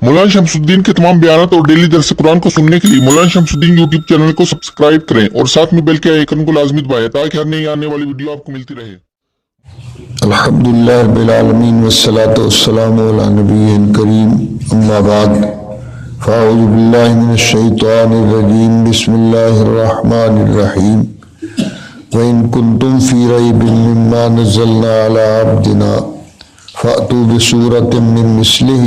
مولانا شمسالدین کے تمام بیانات اور ڈیلی درس قرآن کو سننے کے لیے مولانا شمسالدین یوٹیوب چینل کو سبسکرائب کریں اور ساتھ میں بیل کے آئیکن کو لازمی دبائیں تاکہ ہر نئی آنے والی ویڈیو آپ کو ملتی رہے۔ الحمدللہ رب العالمین والصلاة والسلام علی نبی کریم، اما بعد فاعوذ باللہ من الشیطان الرجیم، بسم اللہ الرحمن الرحیم۔ وَإِن كُنتُمْ فِي رَيْبٍ مِّمَّا نَزَّلْنَا عَلَىٰ عَبْدِنَا فَأْتُوا بِسُورَةٍ مِّن مِّثْلِهِ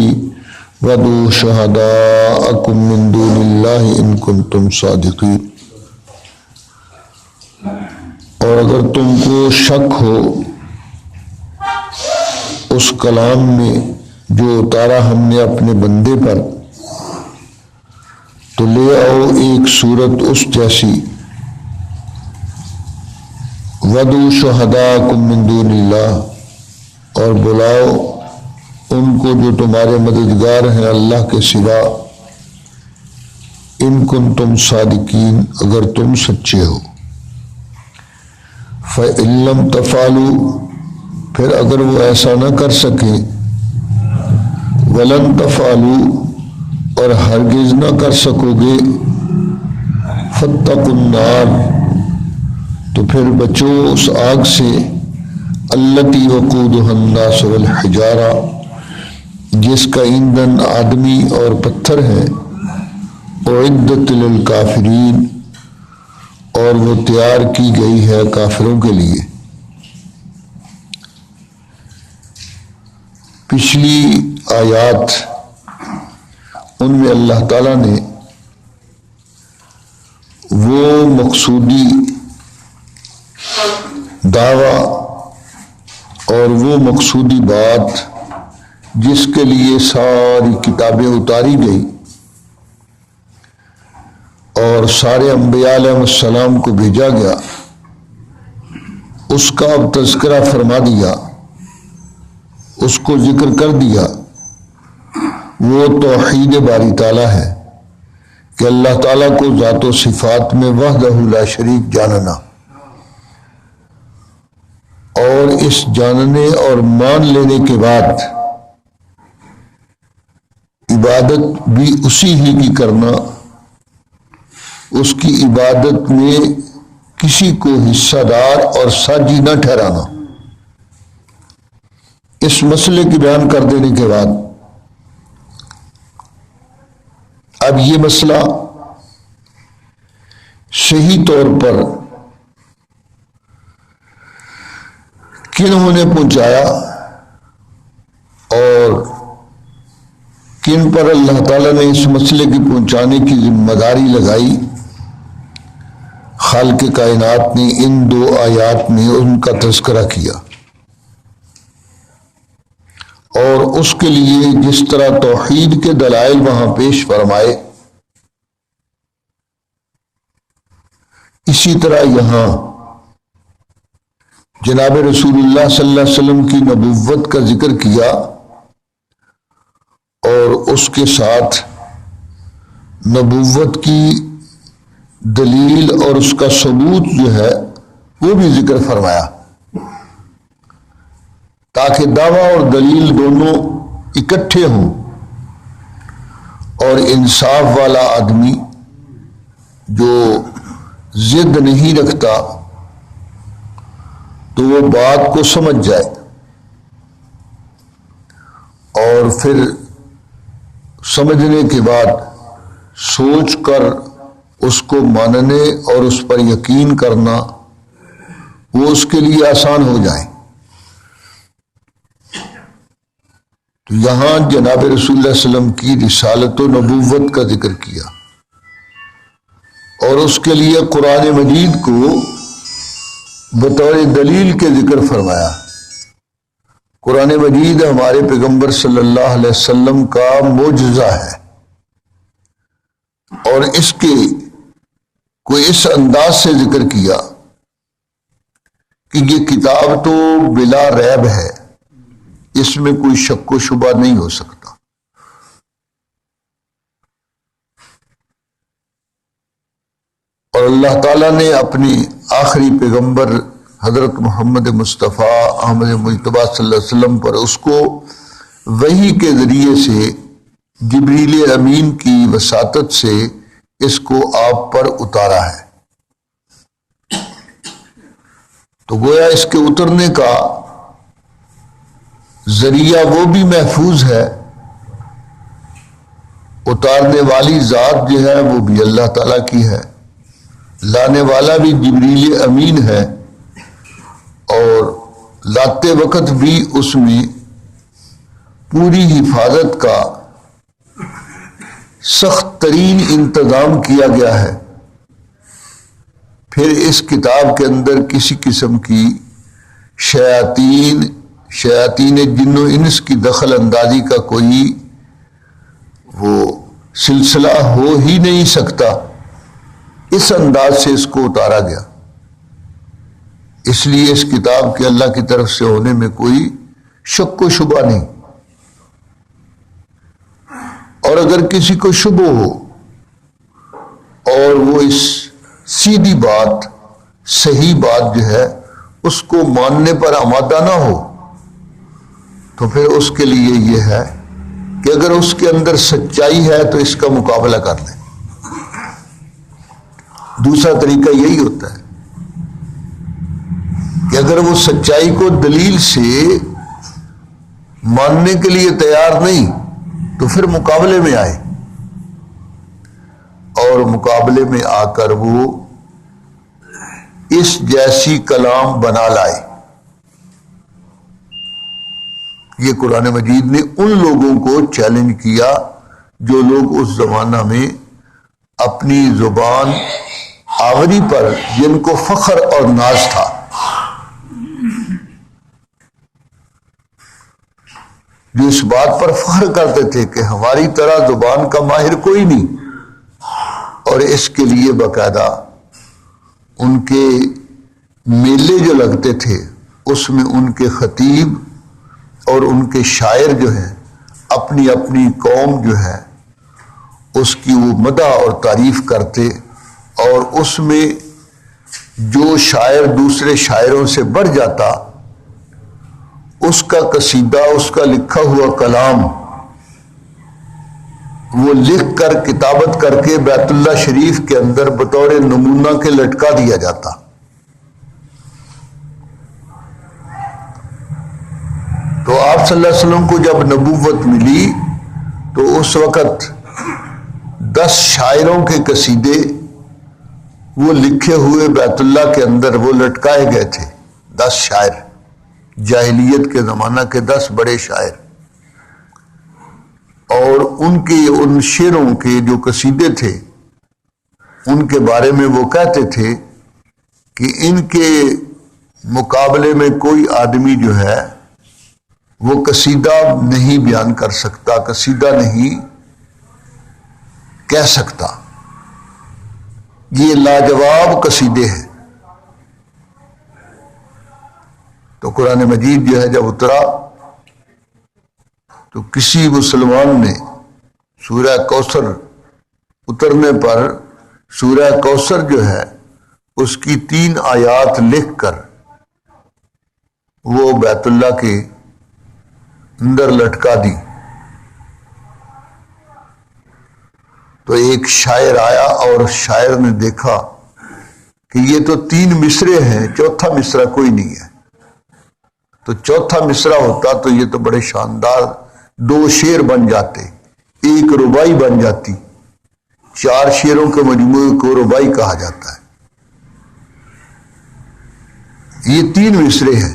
وَادْعُوا شُهَدَاءَكُم مِّن دُونِ اللَّهِ إِن كُنتُمْ صَادِقِينَ۔ اور اگر تم کو شک ہو اس کلام میں جو اتارا ہم نے اپنے بندے پر، تو لے آؤ ایک صورت اس جیسی، وَادْعُوا شُهَدَاءَكُم مِّن دُونِ اللَّهِ، اور بلاؤ ان کو جو تمہارے مددگار ہیں اللہ کے سوا، ان کنتم صادقین، اگر تم سچے ہو۔ فَإِن لَّمْ تَفْعَلُوا، پھر اگر وہ ایسا نہ کر سکیں، وَلَن تَفْعَلُوا، اور ہرگز نہ کر سکو گے، فَاتَّقُوا النَّارَ، تو پھر بچو اس آگ سے، الَّتِي وَقُودُهَا النَّاسُ وَالْحِجَارَةُ، جس کا ایندھن آدمی اور پتھر ہے، اعدت للکافرین، اور وہ تیار کی گئی ہے کافروں کے لیے۔ پچھلی آیات ان میں اللہ تعالیٰ نے وہ مقصودی دعویٰ اور وہ مقصودی بات جس کے لیے ساری کتابیں اتاری گئی اور سارے انبیاء علیہ السلام کو بھیجا گیا، اس کا اب تذکرہ فرما دیا، اس کو ذکر کر دیا۔ وہ توحید باری تعالیٰ ہے کہ اللہ تعالیٰ کو ذات و صفات میں وحدہ لا شریک جاننا، اور اس جاننے اور مان لینے کے بعد عبادت بھی اسی ہی کی کرنا، اس کی عبادت میں کسی کو حصہ دار اور ساجی نہ ٹھہرانا۔ اس مسئلے کی بیان کر دینے کے بعد اب یہ مسئلہ صحیح طور پر کنہوں نے پہنچایا اور کن پر اللہ تعالیٰ نے اس مسئلے کی پہنچانے کی ذمہ داری لگائی، خالق کائنات نے ان دو آیات میں ان کا تذکرہ کیا، اور اس کے لیے جس طرح توحید کے دلائل وہاں پیش فرمائے، اسی طرح یہاں جناب رسول اللہ صلی اللہ علیہ وسلم کی نبوت کا ذکر کیا، اور اس کے ساتھ نبوت کی دلیل اور اس کا ثبوت جو ہے وہ بھی ذکر فرمایا، تاکہ دعویٰ اور دلیل دونوں اکٹھے ہوں، اور انصاف والا آدمی جو ضد نہیں رکھتا تو وہ بات کو سمجھ جائے، اور پھر سمجھنے کے بعد سوچ کر اس کو ماننے اور اس پر یقین کرنا وہ اس کے لیے آسان ہو جائے۔ تو یہاں جناب رسول اللہ صلی اللہ علیہ وسلم کی رسالت و نبوت کا ذکر کیا، اور اس کے لیے قرآن مجید کو بطور دلیل کے ذکر فرمایا۔ قرآن مجید ہمارے پیغمبر صلی اللہ علیہ وسلم کا معجزہ ہے، اور اس کے کوئی اس انداز سے ذکر کیا کہ یہ کتاب تو بلا ریب ہے، اس میں کوئی شک و شبہ نہیں ہو سکتا۔ اور اللہ تعالیٰ نے اپنی آخری پیغمبر حضرت محمد مصطفیٰ احمد مجتبیٰ صلی اللہ علیہ وسلم پر اس کو وحی کے ذریعے سے جبریل امین کی وساطت سے اس کو آپ پر اتارا ہے۔ تو گویا اس کے اترنے کا ذریعہ وہ بھی محفوظ ہے، اتارنے والی ذات جو ہے وہ بھی اللہ تعالیٰ کی ہے، لانے والا بھی جبریل امین ہے، اور لاتے وقت بھی اس میں پوری حفاظت کا سخت ترین انتظام کیا گیا ہے۔ پھر اس کتاب کے اندر کسی قسم کی شیاطین جن و انس کی دخل اندازی کا کوئی وہ سلسلہ ہو ہی نہیں سکتا، اس انداز سے اس کو اتارا گیا۔ اس لیے اس کتاب کے اللہ کی طرف سے ہونے میں کوئی شک و شبہ نہیں، اور اگر کسی کو شبہ ہو اور وہ اس سیدھی بات صحیح بات جو ہے اس کو ماننے پر آمادہ نہ ہو، تو پھر اس کے لیے یہ ہے کہ اگر اس کے اندر سچائی ہے تو اس کا مقابلہ کر لیں۔ دوسرا طریقہ یہی ہوتا ہے کہ اگر وہ سچائی کو دلیل سے ماننے کے لیے تیار نہیں تو پھر مقابلے میں آئے، اور مقابلے میں آ کر وہ اس جیسی کلام بنا لائے۔ یہ قرآن مجید نے ان لوگوں کو چیلنج کیا جو لوگ اس زمانہ میں اپنی زبان آوری پر جن کو فخر اور ناز تھا، جو اس بات پر فخر کرتے تھے کہ ہماری طرح زبان کا ماہر کوئی نہیں، اور اس کے لیے باقاعدہ ان کے میلے جو لگتے تھے اس میں ان کے خطیب اور ان کے شاعر جو ہیں اپنی اپنی قوم جو ہے اس کی وہ مدح اور تعریف کرتے، اور اس میں جو شاعر دوسرے شاعروں سے بڑھ جاتا اس کا قصیدہ، اس کا لکھا ہوا کلام وہ لکھ کر کتابت کر کے بیت اللہ شریف کے اندر بطور نمونہ کے لٹکا دیا جاتا۔ تو آپ صلی اللہ علیہ وسلم کو جب نبوت ملی تو اس وقت 10 شاعروں کے قصیدے وہ لکھے ہوئے بیت اللہ کے اندر وہ لٹکائے گئے تھے۔ 10 شاعر، جاہلیت کے زمانہ کے 10 بڑے شاعر، اور ان کے ان شعروں کے جو قصیدے تھے ان کے بارے میں وہ کہتے تھے کہ ان کے مقابلے میں کوئی آدمی جو ہے وہ قصیدہ نہیں بیان کر سکتا، قصیدہ نہیں کہہ سکتا، یہ لاجواب قصیدے ہیں۔ تو قرآن مجید جو ہے جب اترا تو کسی مسلمان نے سورہ کوثر اترنے پر سورہ کوثر جو ہے اس کی 3 آیات لکھ کر وہ بیت اللہ کے اندر لٹکا دی۔ تو ایک شاعر آیا اور شاعر نے دیکھا کہ یہ تو 3 مصرے ہیں، چوتھا مصرع کوئی نہیں ہے، تو چوتھا مصرع ہوتا تو یہ تو بڑے شاندار 2 شعر بن جاتے، ایک ربائی بن جاتی، 4 شعروں کے مجموعے کو ربائی کہا جاتا ہے۔ یہ 3 مصرے ہیں،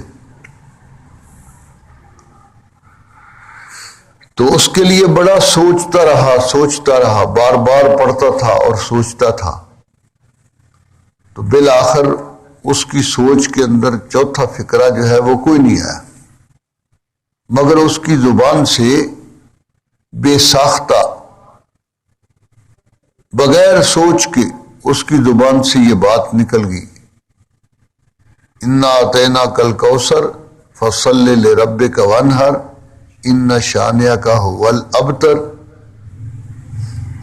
تو اس کے لیے بڑا سوچتا رہا، بار بار پڑھتا تھا اور سوچتا تھا، تو بالآخر اس کی سوچ کے اندر چوتھا فقرہ جو ہے وہ کوئی نہیں آیا، مگر اس کی زبان سے بے ساختہ بغیر سوچ کے اس کی زبان سے یہ بات نکل گئی، انا اعطیناک الکوثر فصل لربک وانحر ان شانئک هو الابتر۔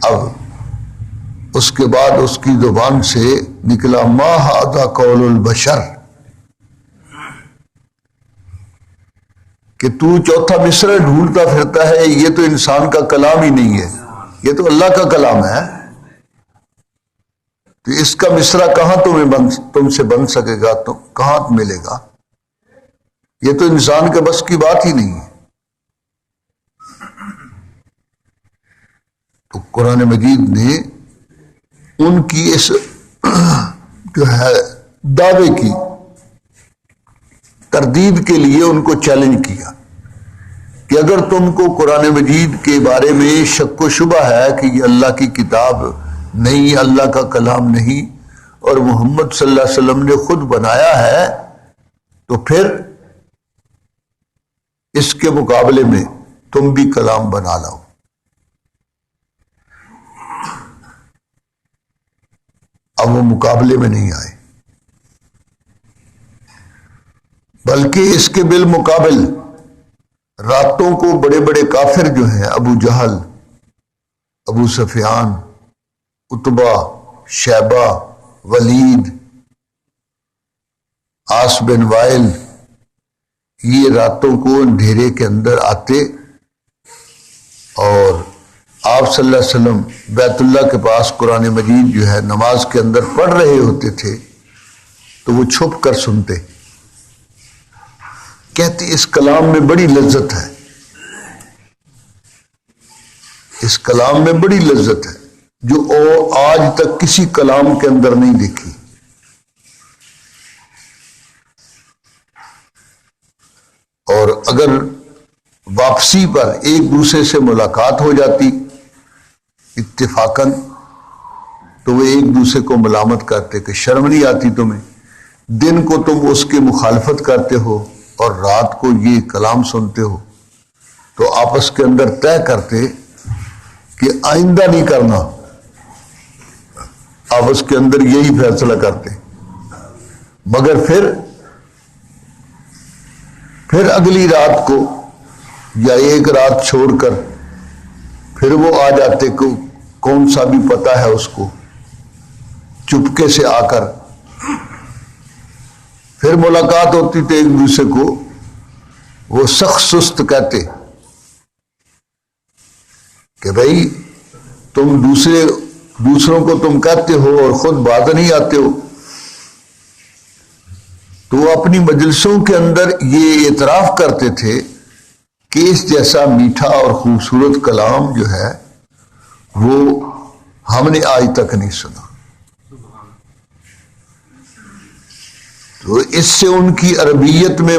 اب اس کے بعد اس کی زبان سے نکلا ما ھذا قول البشر، کہ تو چوتھا مصرع ڈھونڈتا پھرتا ہے، یہ تو انسان کا کلام ہی نہیں ہے، یہ تو اللہ کا کلام ہے، تو اس کا مصرع کہاں تم سے بن سکے گا، تو کہاں ملے گا؟ یہ تو انسان کے بس کی بات ہی نہیں ہے۔ تو قرآن مجید نے ان کی اس جو ہے دعوے کی تردید کے لیے ان کو چیلنج کیا کہ اگر تم کو قرآن مجید کے بارے میں شک و شبہ ہے کہ یہ اللہ کی کتاب نہیں، اللہ کا کلام نہیں، اور محمد صلی اللہ علیہ وسلم نے خود بنایا ہے، تو پھر اس کے مقابلے میں تم بھی کلام بنا لاؤ۔ اب وہ مقابلے میں نہیں آئے، بلکہ اس کے بالمقابل راتوں کو بڑے بڑے کافر جو ہیں، ابو جہل، ابو سفیان، عتبہ، شیبہ، ولید، عاص بن وائل، یہ راتوں کو اندھیرے کے اندر آتے اور آپ صلی اللہ علیہ وسلم بیت اللہ کے پاس قرآن مجید جو ہے نماز کے اندر پڑھ رہے ہوتے تھے تو وہ چھپ کر سنتے، کہتے اس کلام میں بڑی لذت ہے، اس کلام میں بڑی لذت ہے جو آج تک کسی کلام کے اندر نہیں دیکھی۔ اور اگر واپسی پر ایک دوسرے سے ملاقات ہو جاتی اتفاقاً تو وہ ایک دوسرے کو ملامت کرتے کہ شرم نہیں آتی تمہیں، دن کو تم اس کی مخالفت کرتے ہو اور رات کو یہ کلام سنتے ہو، تو آپس کے اندر طے کرتے کہ آئندہ نہیں کرنا، آپس کے اندر یہی فیصلہ کرتے، مگر پھر اگلی رات کو یا ایک رات چھوڑ کر پھر وہ آ جاتے کہ کون سا بھی پتہ ہے اس کو، چپکے سے آ کر پھر ملاقات ہوتی تو ایک دوسرے کو وہ سخت سست کہتے کہ بھائی تم دوسروں کو تم کہتے ہو اور خود باز نہیں آتے ہو۔ تو وہ اپنی مجلسوں کے اندر یہ اعتراف کرتے تھے کہ اس جیسا میٹھا اور خوبصورت کلام جو ہے وہ ہم نے آج تک نہیں سنا۔ تو اس سے ان کی عربیت میں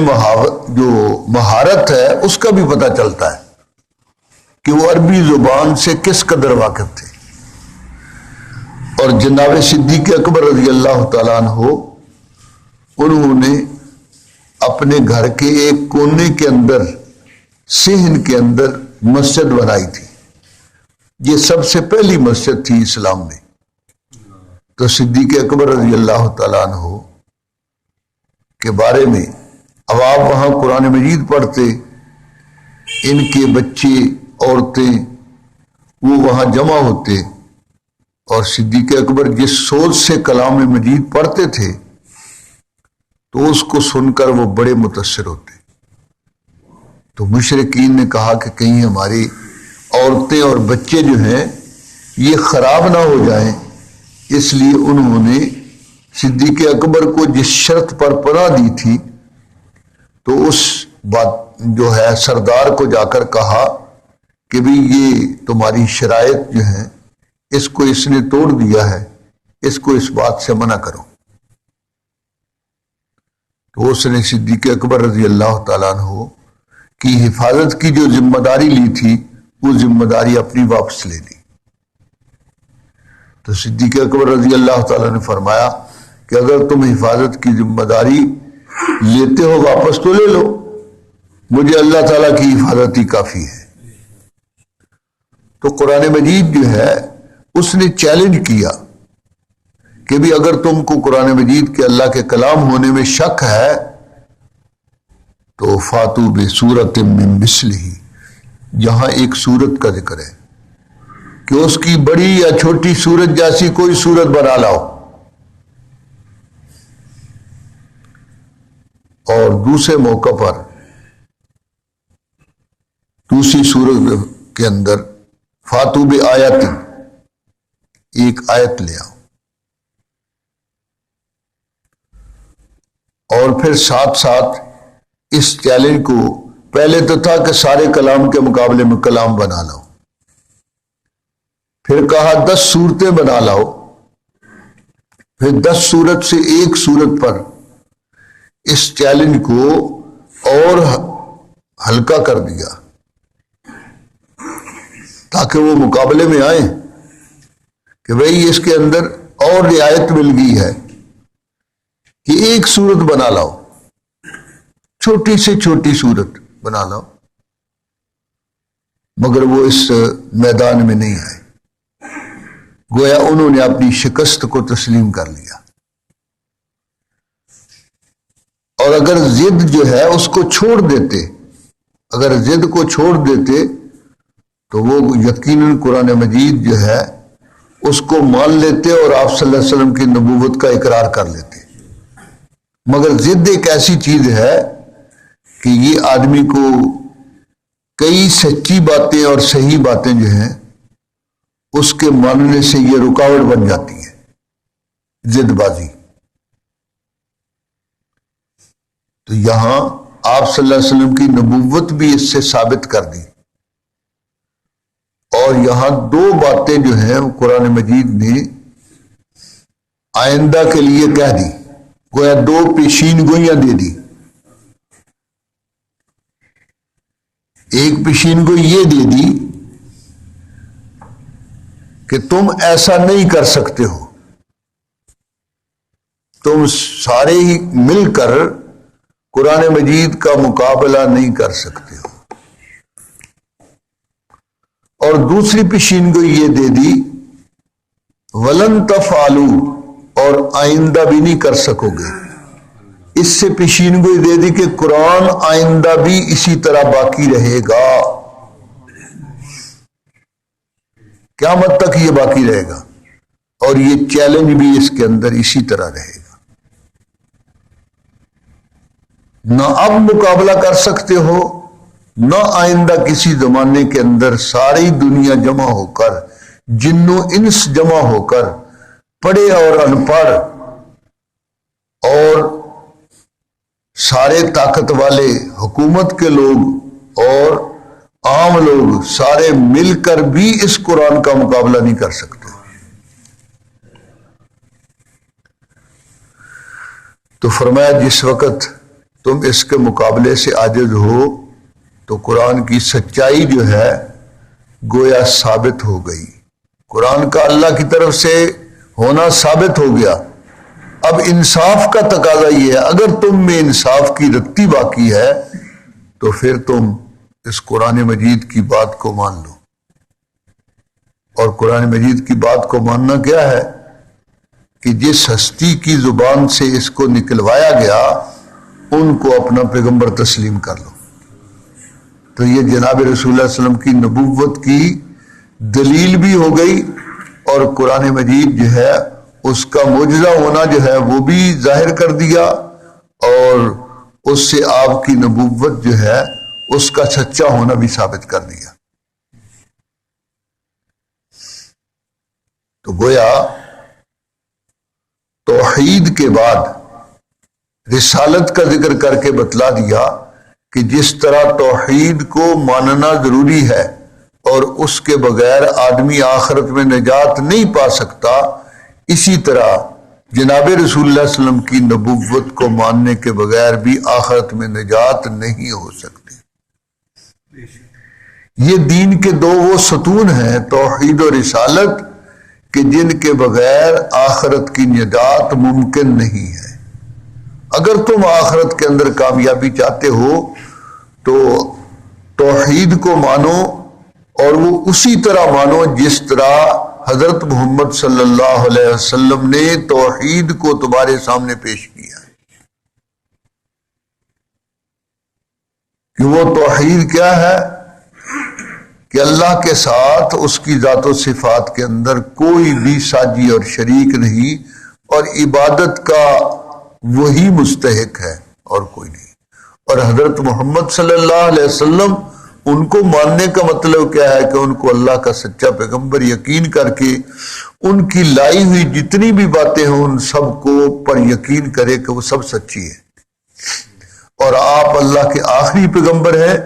جو مہارت ہے اس کا بھی پتہ چلتا ہے کہ وہ عربی زبان سے کس قدر واقف تھے۔ اور جناب صدیق اکبر رضی اللہ تعالیٰ عنہ انہوں نے اپنے گھر کے ایک کونے کے اندر صحن کے اندر مسجد بنائی تھی، یہ سب سے پہلی مسجد تھی اسلام میں۔ تو صدیق اکبر رضی اللہ تعالیٰ عنہ کے بارے میں اب آپ وہاں قرآن مجید پڑھتے، ان کے بچے عورتیں وہ وہاں جمع ہوتے اور صدیق اکبر جس سوچ سے کلام مجید پڑھتے تھے تو اس کو سن کر وہ بڑے متاثر ہوتے۔ تو مشرکین نے کہا کہ کہیں ہماری عورتیں اور بچے جو ہیں یہ خراب نہ ہو جائیں، اس لیے انہوں نے صدیق اکبر کو جس شرط پر پناہ دی تھی تو اس بات جو ہے سردار کو جا کر کہا کہ بھی یہ تمہاری شرائط جو ہیں اس کو اس نے توڑ دیا ہے، اس کو اس بات سے منع کرو۔ تو اس نے صدیق اکبر رضی اللہ تعالیٰ عنہ کی حفاظت کی جو ذمہ داری لی تھی وہ ذمہ داری اپنی واپس لے لی۔ تو صدیق اکبر رضی اللہ تعالیٰ نے فرمایا کہ اگر تم حفاظت کی ذمہ داری لیتے ہو واپس تو لے لو، مجھے اللہ تعالیٰ کی حفاظت ہی کافی ہے۔ تو قرآن مجید جو ہے اس نے چیلنج کیا کہ بھی اگر تم کو قرآن مجید کے اللہ کے کلام ہونے میں شک ہے تو فاتو بسورۃ من مثلہ، یہاں ایک سورت کا ذکر ہے کہ اس کی بڑی یا چھوٹی سورت جیسی کوئی سورت بنا لاؤ، اور دوسرے موقع پر دوسری سورت کے اندر فاتو بآیت، ایک آیت لے آؤ، اور پھر ساتھ ساتھ اس چیلنج کو، پہلے تو تھا کہ سارے کلام کے مقابلے میں کلام بنا لاؤ، پھر کہا 10 صورتیں بنا لاؤ، پھر 10 صورت سے ایک صورت پر اس چیلنج کو اور ہلکا کر دیا تاکہ وہ مقابلے میں آئیں کہ بھئی اس کے اندر اور رعایت مل گئی ہے کہ ایک صورت بنا لاؤ، چھوٹی سے چھوٹی صورت بنا لاؤ، مگر وہ اس میدان میں نہیں آئے، گویا انہوں نے اپنی شکست کو تسلیم کر لیا، اور اگر ضد جو ہے اس کو چھوڑ دیتے، اگر ضد کو چھوڑ دیتے تو وہ یقیناً قرآن مجید جو ہے اس کو مان لیتے اور آپ صلی اللہ علیہ وسلم کی نبوت کا اقرار کر لیتے، مگر ضد ایک ایسی چیز ہے کہ یہ آدمی کو کئی سچی باتیں اور صحیح باتیں جو ہیں اس کے ماننے سے یہ رکاوٹ بن جاتی ہے، ضد بازی۔ تو یہاں آپ صلی اللہ علیہ وسلم کی نبوت بھی اس سے ثابت کر دی، اور یہاں 2 باتیں جو ہیں قرآن مجید نے آئندہ کے لیے کہہ دی، گویا 2 پیشین گوئیاں دے دی۔ ایک پیشین گوئی یہ دے دی کہ تم ایسا نہیں کر سکتے ہو، تم سارے ہی مل کر قرآن مجید کا مقابلہ نہیں کر سکتے ہو، اور دوسری پیشین گوئی یہ دے دی ولن تفعلوا، اور آئندہ بھی نہیں کر سکو گے۔ اس سے پیشین گوئی دے دی کہ قرآن آئندہ بھی اسی طرح باقی رہے گا، قیامت تک یہ باقی رہے گا، اور یہ چیلنج بھی اس کے اندر اسی طرح رہے گا۔ نہ اب مقابلہ کر سکتے ہو، نہ آئندہ کسی زمانے کے اندر ساری دنیا جمع ہو کر، جن و انس جمع ہو کر، پڑھے اور ان پڑھ اور سارے طاقت والے حکومت کے لوگ اور عام لوگ سارے مل کر بھی اس قرآن کا مقابلہ نہیں کر سکتے۔ تو فرمایا جس وقت تم اس کے مقابلے سے عاجز ہو تو قرآن کی سچائی جو ہے گویا ثابت ہو گئی، قرآن کا اللہ کی طرف سے ہونا ثابت ہو گیا۔ اب انصاف کا تقاضا یہ ہے، اگر تم میں انصاف کی رتی باقی ہے تو پھر تم اس قرآن مجید کی بات کو مان لو، اور قرآن مجید کی بات کو ماننا کیا ہے کہ جس ہستی کی زبان سے اس کو نکلوایا گیا ان کو اپنا پیغمبر تسلیم کر لو۔ تو یہ جناب رسول اللہ علیہ وسلم کی نبوت کی دلیل بھی ہو گئی، اور قرآن مجید جو ہے اس کا معجزہ ہونا جو ہے وہ بھی ظاہر کر دیا، اور اس سے آپ کی نبوت جو ہے اس کا سچا ہونا بھی ثابت کر دیا۔ تو گویا توحید کے بعد رسالت کا ذکر کر کے بتلا دیا کہ جس طرح توحید کو ماننا ضروری ہے اور اس کے بغیر آدمی آخرت میں نجات نہیں پا سکتا، اسی طرح جناب رسول اللہ علیہ وسلم کی نبوت کو ماننے کے بغیر بھی آخرت میں نجات نہیں ہو سکتی۔ یہ دین کے 2 وہ ستون ہیں، توحید و رسالت، کہ جن کے بغیر آخرت کی نجات ممکن نہیں ہے۔ اگر تم آخرت کے اندر کامیابی چاہتے ہو تو توحید کو مانو، اور وہ اسی طرح مانو جس طرح حضرت محمد صلی اللہ علیہ وسلم نے توحید کو تمہارے سامنے پیش کیا ہے۔ کہ وہ توحید کیا ہے کہ اللہ کے ساتھ اس کی ذات و صفات کے اندر کوئی بھی ساجی اور شریک نہیں، اور عبادت کا وہی مستحق ہے اور کوئی نہیں، اور حضرت محمد صلی اللہ علیہ وسلم ان کو ماننے کا مطلب کیا ہے کہ ان کو اللہ کا سچا پیغمبر یقین کر کے ان کی لائی ہوئی جتنی بھی باتیں ہوں ان سب کو پر یقین کرے کہ وہ سب سچی ہے، اور آپ اللہ کے آخری پیغمبر ہیں،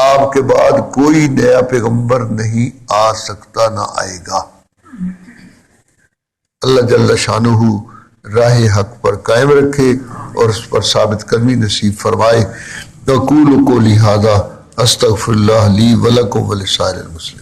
آپ کے بعد کوئی نیا پیغمبر نہیں آ سکتا، نہ آئے گا۔ اللہ جل شانہ راہ حق پر قائم رکھے اور اس پر ثابت قدمی نصیب فرمائے۔ اقول قولی ھذا استغفر اللہ لی ولکم ولسائر المسلمین۔